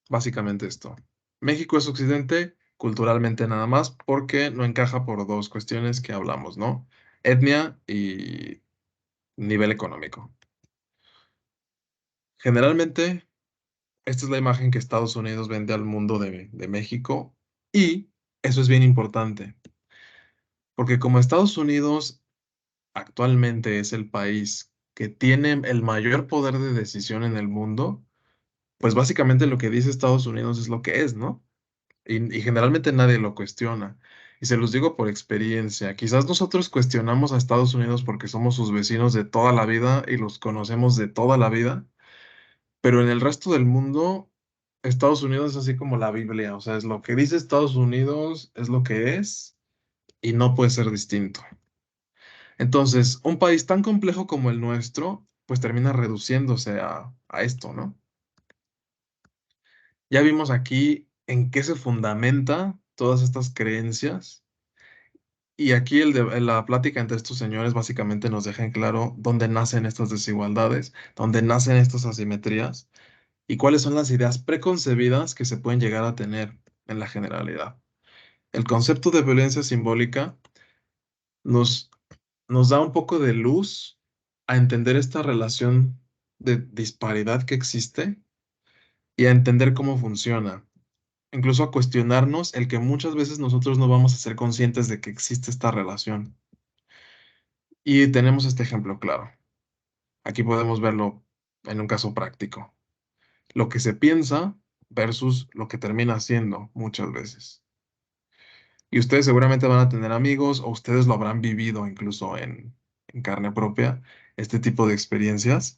básicamente esto. México es Occidente culturalmente nada más porque no encaja por dos cuestiones que hablamos, ¿no? Etnia y nivel económico. Generalmente, esta es la imagen que Estados Unidos vende al mundo de México y eso es bien importante. Porque como Estados Unidos actualmente es el país que tiene el mayor poder de decisión en el mundo, pues básicamente lo que dice Estados Unidos es lo que es, ¿no? Y generalmente nadie lo cuestiona. Y se los digo por experiencia. Quizás nosotros cuestionamos a Estados Unidos porque somos sus vecinos de toda la vida y los conocemos de toda la vida, pero en el resto del mundo, Estados Unidos es así como la Biblia. O sea, es lo que dice Estados Unidos, es lo que es y no puede ser distinto. Entonces, un país tan complejo como el nuestro, pues termina reduciéndose a esto, ¿no? Ya vimos aquí en qué se fundamenta todas estas creencias y aquí la plática entre estos señores básicamente nos deja en claro dónde nacen estas desigualdades, dónde nacen estas asimetrías y cuáles son las ideas preconcebidas que se pueden llegar a tener en la generalidad. El concepto de violencia simbólica nos nos da un poco de luz a entender esta relación de disparidad que existe y a entender cómo funciona. Incluso a cuestionarnos el que muchas veces nosotros no vamos a ser conscientes de que existe esta relación. Y tenemos este ejemplo claro. Aquí podemos verlo en un caso práctico. Lo que se piensa versus lo que termina siendo muchas veces. Y ustedes seguramente van a tener amigos o ustedes lo habrán vivido incluso en carne propia, este tipo de experiencias.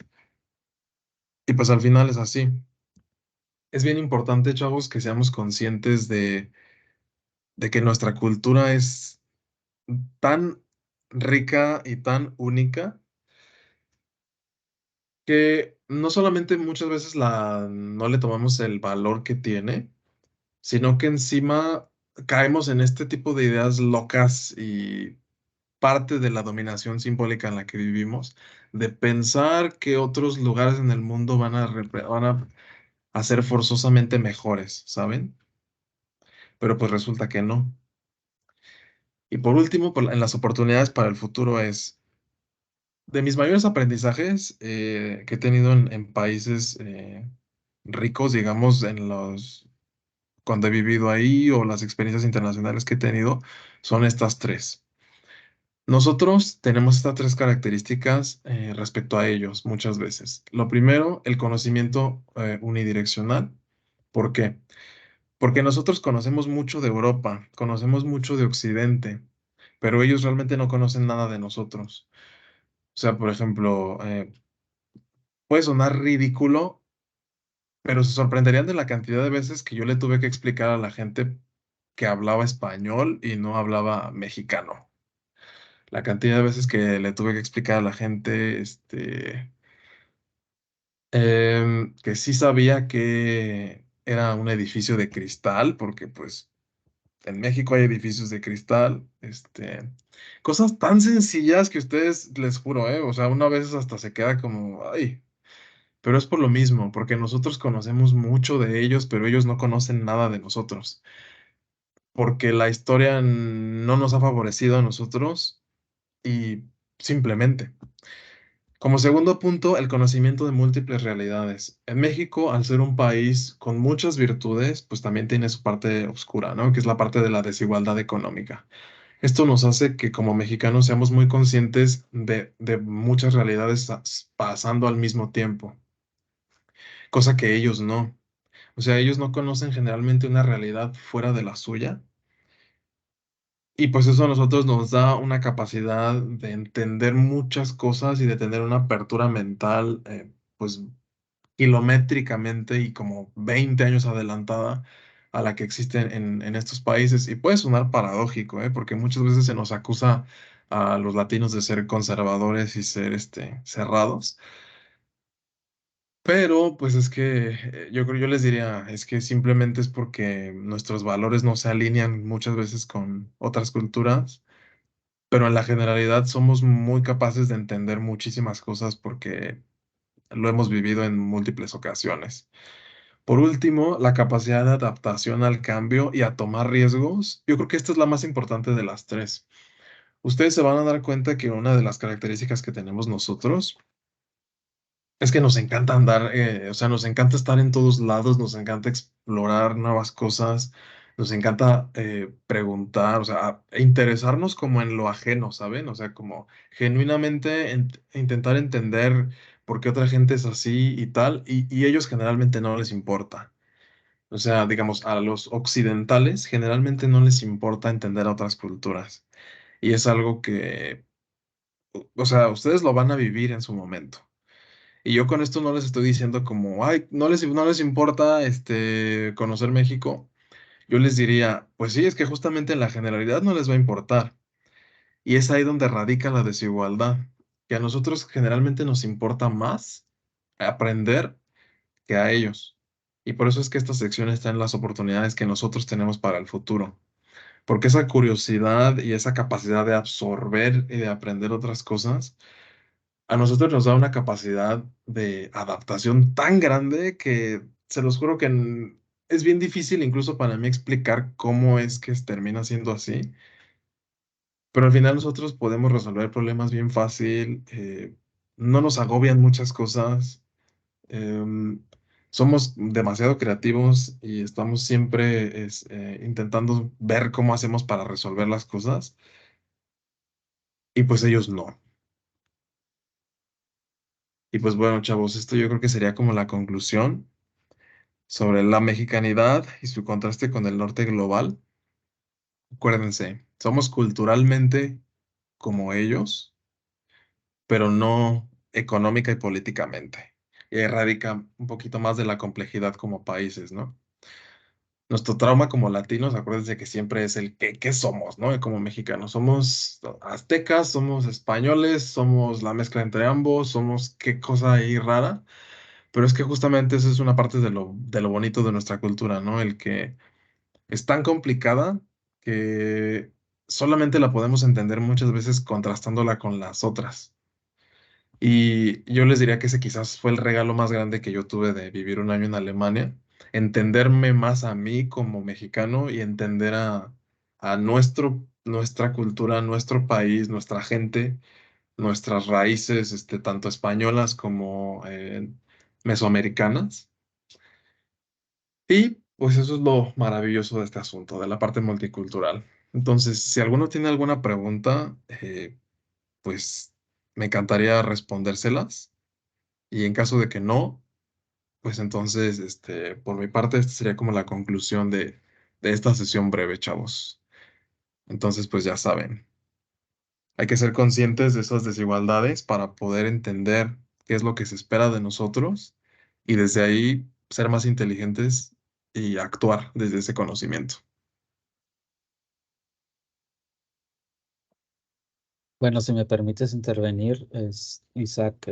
Y pues al final es así. es bien importante, chavos, que seamos conscientes de que nuestra cultura es tan rica y tan única que no solamente muchas veces no le tomamos el valor que tiene, sino que encima caemos en este tipo de ideas locas y parte de la dominación simbólica en la que vivimos, de pensar que otros lugares en el mundo van a ser forzosamente mejores, ¿saben? Pero pues resulta que no. Y por último, en las oportunidades para el futuro es, de mis mayores aprendizajes que he tenido en países ricos, digamos, cuando he vivido ahí o las experiencias internacionales que he tenido, son estas tres. Nosotros tenemos estas tres características respecto a ellos muchas veces. Lo primero, el conocimiento unidireccional. ¿Por qué? Porque nosotros conocemos mucho de Europa, conocemos mucho de Occidente, pero ellos realmente no conocen nada de nosotros. O sea, por ejemplo, puede sonar ridículo, pero se sorprenderían de la cantidad de veces que yo le tuve que explicar a la gente que hablaba español y no hablaba mexicano. La cantidad de veces que le tuve que explicar a la gente, que sí sabía que era un edificio de cristal, porque pues en México hay edificios de cristal, cosas tan sencillas que ustedes les juro, o sea, una vez hasta se queda como, ay, pero es por lo mismo, porque nosotros conocemos mucho de ellos, pero ellos no conocen nada de nosotros, porque la historia no nos ha favorecido a nosotros y simplemente. Como segundo punto, el conocimiento de múltiples realidades. En México, al ser un país con muchas virtudes, pues también tiene su parte oscura, ¿no? Que es la parte de la desigualdad económica. Esto nos hace que como mexicanos seamos muy conscientes de muchas realidades pasando al mismo tiempo, cosa que ellos no. O sea, ellos no conocen generalmente una realidad fuera de la suya. Y pues eso a nosotros nos da una capacidad de entender muchas cosas y de tener una apertura mental, pues kilométricamente y como 20 años adelantada a la que existe en estos países. Y puede sonar paradójico, porque muchas veces se nos acusa a los latinos de ser conservadores y ser cerrados. Pero pues es que yo les diría, es que simplemente es porque nuestros valores no se alinean muchas veces con otras culturas, pero en la generalidad somos muy capaces de entender muchísimas cosas porque lo hemos vivido en múltiples ocasiones. Por último, la capacidad de adaptación al cambio y a tomar riesgos. Yo creo que esta es la más importante de las tres. Ustedes se van a dar cuenta que una de las características que tenemos nosotros es que nos encanta andar, o sea, nos encanta estar en todos lados, nos encanta explorar nuevas cosas, nos encanta preguntar, o sea, interesarnos como en lo ajeno, ¿saben? O sea, como genuinamente intentar entender por qué otra gente es así y tal, y ellos generalmente no les importa. O sea, digamos, a los occidentales generalmente no les importa entender a otras culturas. Y es algo que, o sea, ustedes lo van a vivir en su momento. Y yo con esto no les estoy diciendo como, ay, no les importa conocer México. Yo les diría, pues sí, es que justamente en la generalidad no les va a importar. Y es ahí donde radica la desigualdad, que a nosotros generalmente nos importa más aprender que a ellos. Y por eso es que esta sección está en las oportunidades que nosotros tenemos para el futuro. Porque esa curiosidad y esa capacidad de absorber y de aprender otras cosas a nosotros nos da una capacidad de adaptación tan grande que se los juro que es bien difícil incluso para mí explicar cómo es que termina siendo así, pero al final nosotros podemos resolver problemas bien fácil, no nos agobian muchas cosas, em, somos demasiado creativos y estamos siempre intentando ver cómo hacemos para resolver las cosas y pues ellos no. Y pues bueno, chavos, esto yo creo que sería como la conclusión sobre la mexicanidad y su contraste con el norte global. Acuérdense, somos culturalmente como ellos, pero no económica y políticamente. y ahí radica un poquito más de la complejidad como países, ¿no? Nuestro trauma como latinos, acuérdense que siempre es el qué somos, ¿no? Como mexicanos. Somos aztecas, somos españoles, somos la mezcla entre ambos, somos qué cosa ahí rara. Pero es que justamente eso es una parte de lo bonito de nuestra cultura, ¿no? El que es tan complicada que solamente la podemos entender muchas veces contrastándola con las otras. Y yo les diría que ese quizás fue el regalo más grande que yo tuve de vivir un año en Alemania, entenderme más a mí como mexicano y entender a nuestra cultura, nuestro país, nuestra gente, nuestras raíces, tanto españolas como mesoamericanas. Y pues eso es lo maravilloso de este asunto, de la parte multicultural. Entonces, si alguno tiene alguna pregunta, pues me encantaría respondérselas. Y en caso de que no, pues entonces, por mi parte, esta sería como la conclusión de esta sesión breve, chavos. Entonces, pues ya saben, hay que ser conscientes de esas desigualdades para poder entender qué es lo que se espera de nosotros y desde ahí ser más inteligentes y actuar desde ese conocimiento. Bueno, si me permites intervenir, Isaac,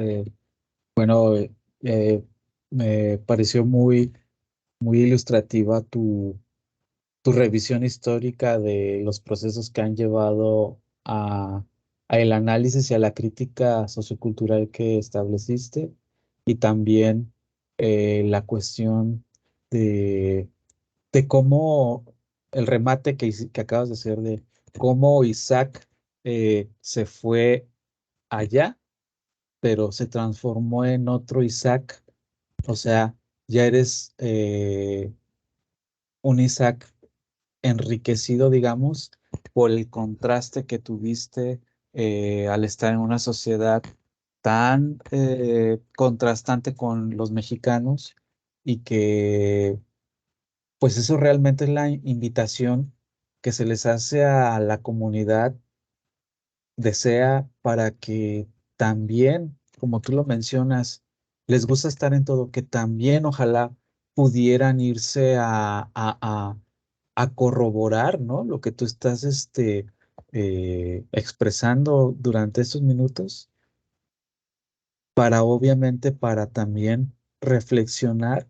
bueno, eh, me pareció muy ilustrativa tu revisión histórica de los procesos que han llevado a el análisis y a la crítica sociocultural que estableciste y también la cuestión de, de cómo el remate que acabas de hacer de cómo Isaac se fue allá, pero se transformó en otro Isaac, o sea, ya eres un Isaac enriquecido, digamos, por el contraste que tuviste al estar en una sociedad tan contrastante con los mexicanos y que, pues eso realmente es la invitación que se les hace a la comunidad desea para que también, como tú lo mencionas, les gusta estar en todo, que también ojalá pudieran irse a corroborar, ¿no? Lo que tú estás expresando durante estos minutos, para obviamente, para también reflexionar,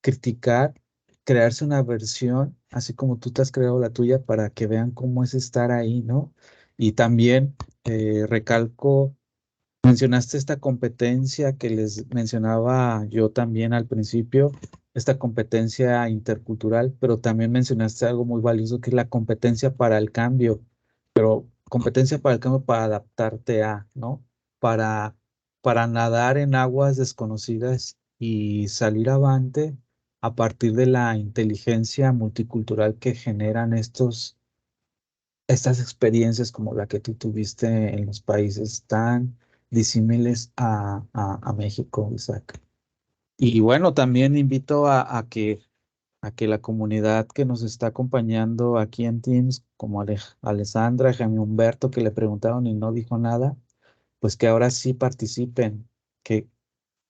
criticar, crearse una versión, así como tú te has creado la tuya, para que vean cómo es estar ahí, ¿no? Y también recalco, mencionaste esta competencia que les mencionaba yo también al principio, esta competencia intercultural, pero también mencionaste algo muy valioso que es la competencia para el cambio, pero competencia para el cambio para adaptarte a, ¿no? Para, para nadar en aguas desconocidas y salir avante a partir de la inteligencia multicultural que generan estas experiencias como la que tú tuviste en los países tan disímiles a México, Isaac. Y bueno, también invito a que la comunidad que nos está acompañando aquí en Teams, como Alessandra, Jaime Humberto, que le preguntaron y no dijo nada, pues que ahora sí participen, que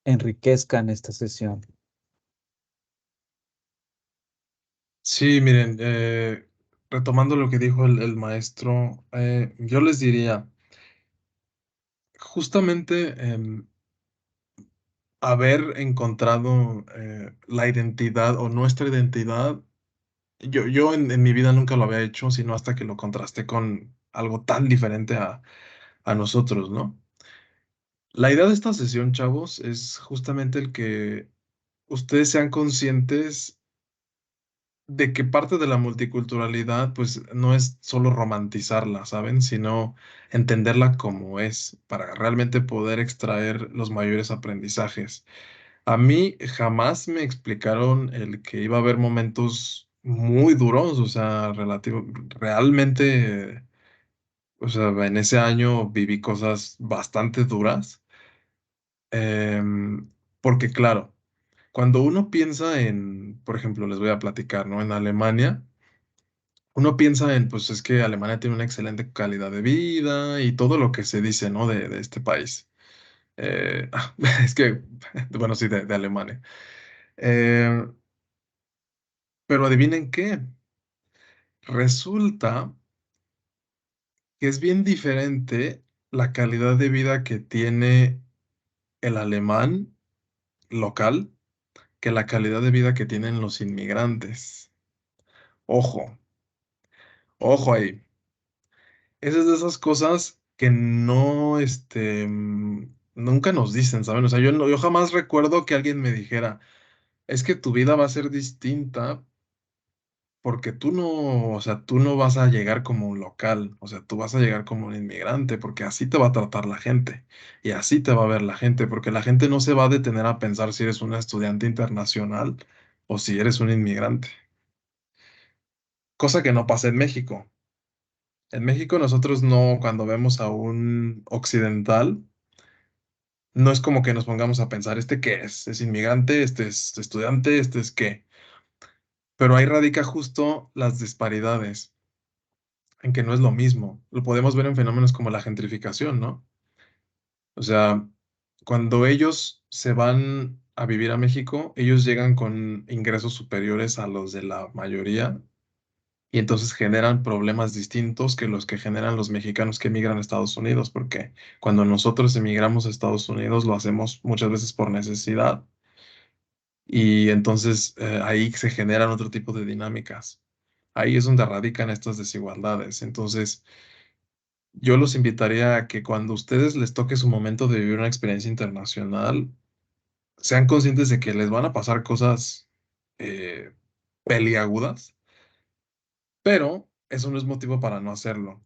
enriquezcan esta sesión. Sí, miren, retomando lo que dijo el maestro, yo les diría, justamente haber encontrado la identidad o nuestra identidad, yo en mi vida nunca lo había hecho, sino hasta que lo contrasté con algo tan diferente a nosotros, ¿no? La idea de esta sesión, chavos, es justamente el que ustedes sean conscientes de que parte de la multiculturalidad, pues no es solo romantizarla, ¿saben? Sino entenderla como es, para realmente poder extraer los mayores aprendizajes. A mí jamás me explicaron el que iba a haber momentos muy duros, o sea, realmente, o sea, en ese año viví cosas bastante duras, porque claro, cuando uno piensa en, por ejemplo, les voy a platicar, ¿no? En Alemania, uno piensa en, pues es que Alemania tiene una excelente calidad de vida y todo lo que se dice, ¿no? De este país. Es que, bueno, sí, de Alemania. Eh, pero adivinen qué. Resulta que es bien diferente la calidad de vida que tiene el alemán local que la calidad de vida que tienen los inmigrantes. Ojo, ojo ahí. Esas de esas cosas que no, nunca nos dicen, ¿saben? O sea, yo jamás recuerdo que alguien me dijera, es que tu vida va a ser distinta porque tú no, o sea, tú no vas a llegar como un local, o sea, tú vas a llegar como un inmigrante, porque así te va a tratar la gente y así te va a ver la gente, porque la gente no se va a detener a pensar si eres un estudiante internacional o si eres un inmigrante, cosa que no pasa en México. En México nosotros no, cuando vemos a un occidental, no es como que nos pongamos a pensar, ¿este qué es? ¿Es inmigrante? ¿Este es estudiante? ¿Este es qué? Pero ahí radica justo las disparidades, en que no es lo mismo. Lo podemos ver en fenómenos como la gentrificación, ¿no? O sea, cuando ellos se van a vivir a México, ellos llegan con ingresos superiores a los de la mayoría y entonces generan problemas distintos que los que generan los mexicanos que emigran a Estados Unidos, porque cuando nosotros emigramos a Estados Unidos lo hacemos muchas veces por necesidad y entonces ahí se generan otro tipo de dinámicas. Ahí es donde radican estas desigualdades. Entonces, yo los invitaría a que cuando a ustedes les toque su momento de vivir una experiencia internacional, sean conscientes de que les van a pasar cosas eh, peliagudas, pero eso no es motivo para no hacerlo.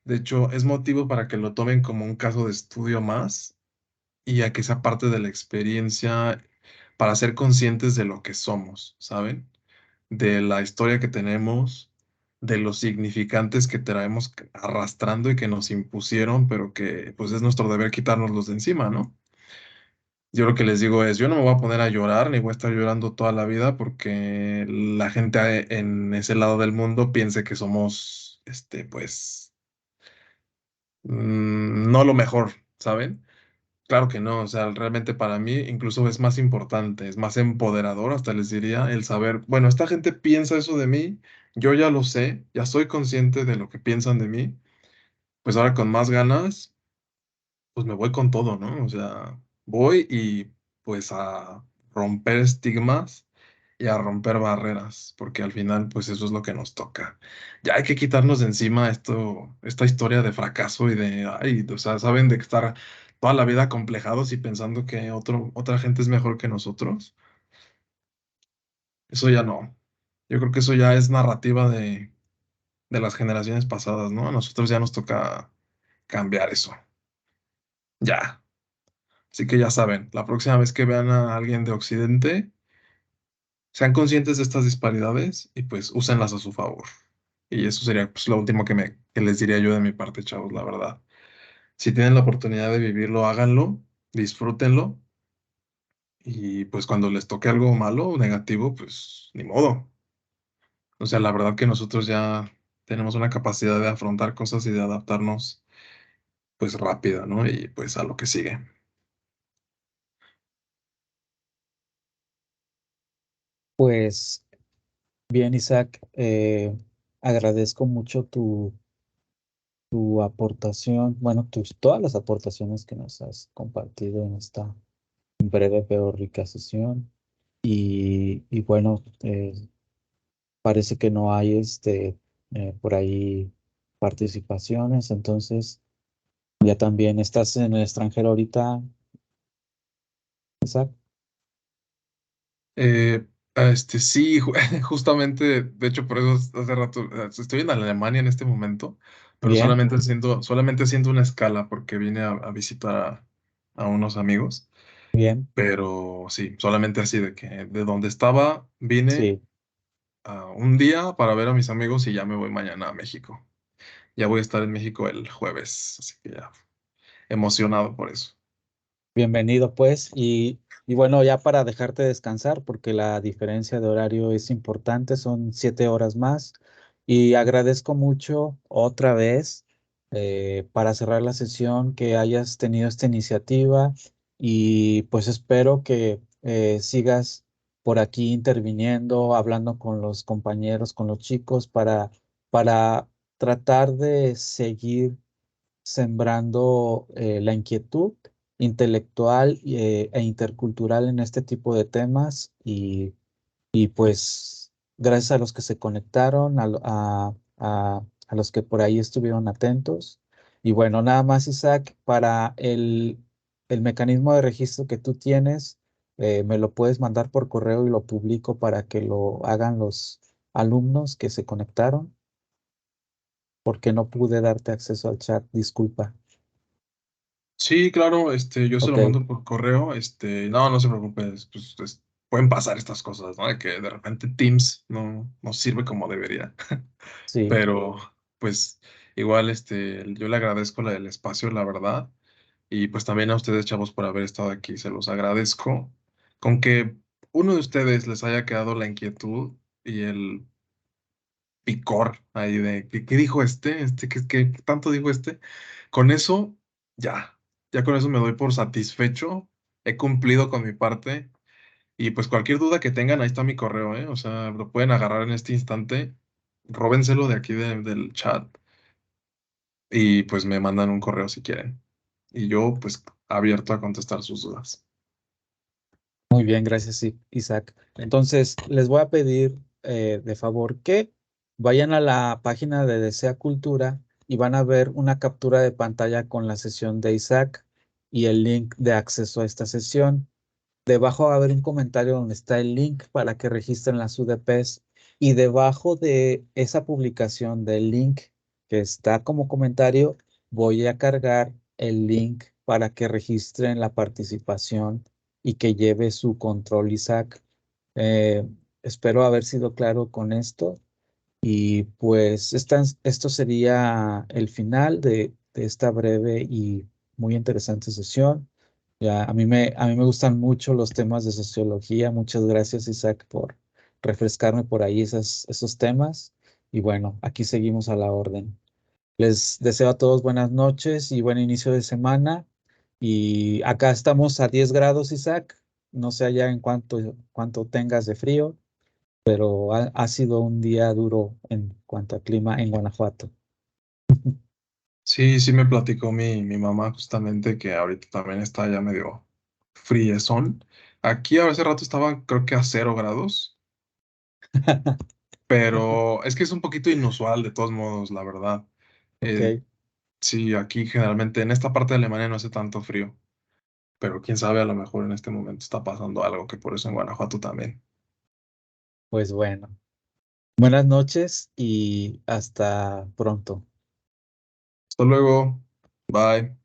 De hecho, es motivo para que lo tomen como un caso de estudio más y a que sea parte de la experiencia para ser conscientes de lo que somos, ¿saben? De la historia que tenemos, de los significantes que traemos arrastrando y que nos impusieron, pero que pues es nuestro deber quitárnoslos de encima, ¿no? Yo lo que les digo es, yo no me voy a poner a llorar ni voy a estar llorando toda la vida porque la gente en ese lado del mundo piense que somos, pues, no lo mejor, ¿saben? Claro que no, o sea, realmente para mí incluso es más importante, es más empoderador, hasta les diría, el saber, bueno, esta gente piensa eso de mí, yo ya lo sé, ya soy consciente de lo que piensan de mí, pues ahora con más ganas, pues me voy con todo, ¿no? O sea, voy y pues a romper estigmas y a romper barreras, porque al final, pues eso es lo que nos toca. Ya hay que quitarnos de encima esta historia de fracaso y ay, o sea, saben de estar toda la vida acomplejados y pensando que otra gente es mejor que nosotros. Eso ya no. Yo creo que eso ya es narrativa de las generaciones pasadas, ¿no? A nosotros ya nos toca cambiar eso. Ya. Así que ya saben, la próxima vez que vean a alguien de Occidente, sean conscientes de estas disparidades y pues úsenlas a su favor. Y eso sería pues, lo último que les diría yo de mi parte, chavos, la verdad. Si tienen la oportunidad de vivirlo, háganlo, disfrútenlo y pues cuando les toque algo malo o negativo, pues ni modo. O sea, la verdad que nosotros ya tenemos una capacidad de afrontar cosas y de adaptarnos pues rápida, ¿no? Y pues a lo que sigue. Pues bien, Isaac, agradezco mucho tu aportación, bueno, todas las aportaciones que nos has compartido en esta breve pero rica sesión. Y bueno, parece que no hay por ahí participaciones, entonces ya también estás en el extranjero ahorita, Isaac. Eh, sí, justamente, de hecho, por eso hace rato, estoy en Alemania en este momento, pero Bien, solamente haciendo una escala porque vine a visitar a unos amigos, bien, pero sí, solamente así de que de donde estaba vine sí. a un día para ver a mis amigos y ya me voy mañana a México. Ya voy a estar en México el jueves, así que ya emocionado por eso. Bienvenido, pues. Y bueno, ya para dejarte descansar, porque la diferencia de horario es importante, son 7 horas más. Y agradezco mucho otra vez para cerrar la sesión, que hayas tenido esta iniciativa y pues espero que sigas por aquí interviniendo, hablando con los compañeros, con los chicos, para tratar de seguir sembrando la inquietud intelectual e intercultural en este tipo de temas y pues gracias a los que se conectaron, a los que por ahí estuvieron atentos. Y bueno, nada más, Isaac, para el mecanismo de registro que tú tienes, me lo puedes mandar por correo y lo publico para que lo hagan los alumnos que se conectaron, porque no pude darte acceso al chat, disculpa. Sí, claro, yo se lo Ok, mando por correo, no, no se preocupes, pues, pueden pasar estas cosas, ¿no? De que de repente Teams no sirve como debería, sí, pero pues igual, yo le agradezco el espacio, la verdad, y pues también a ustedes, chavos, por haber estado aquí, se los agradezco. Con que uno de ustedes les haya quedado la inquietud y el picor ahí de, ¿qué dijo ¿qué tanto dijo este? Con eso, ya con eso me doy por satisfecho. He cumplido con mi parte. Y pues cualquier duda que tengan, ahí está mi correo, ¿eh? O sea, lo pueden agarrar en este instante. Róbenselo de aquí del chat y pues me mandan un correo si quieren. Y yo, pues, abierto a contestar sus dudas. muy bien, gracias, Isaac. Entonces, les voy a pedir de favor que vayan a la página de Desea Cultura y van a ver una captura de pantalla con la sesión de Isaac y el link de acceso a esta sesión. Debajo va a haber un comentario donde está el link para que registren las UDPs y debajo de esa publicación del link que está como comentario, voy a cargar el link para que registren la participación y que lleve su control Isaac. Eh, Espero haber sido claro con esto y pues esto sería el final de esta breve y muy interesante sesión. Ya, a mí me gustan mucho los temas de sociología. Muchas gracias, Isaac, por refrescarme por ahí esos temas. Y bueno, aquí seguimos a la orden. Les deseo a todos buenas noches y buen inicio de semana. Y acá estamos a 10 grados, Isaac. No sé allá en cuánto tengas de frío, pero ha sido un día duro en cuanto a clima en Guanajuato. Sí, sí me platicó mi mamá justamente que ahorita también está ya medio friezón. Aquí hace rato estaba creo que a 0 grados, pero es que es un poquito inusual de todos modos, la verdad. Eh, Ok, sí, aquí generalmente en esta parte de Alemania no hace tanto frío, pero quién sabe, a lo mejor en este momento está pasando algo que por eso en Guanajuato también. pues bueno. Buenas noches y hasta pronto. Hasta luego, bye.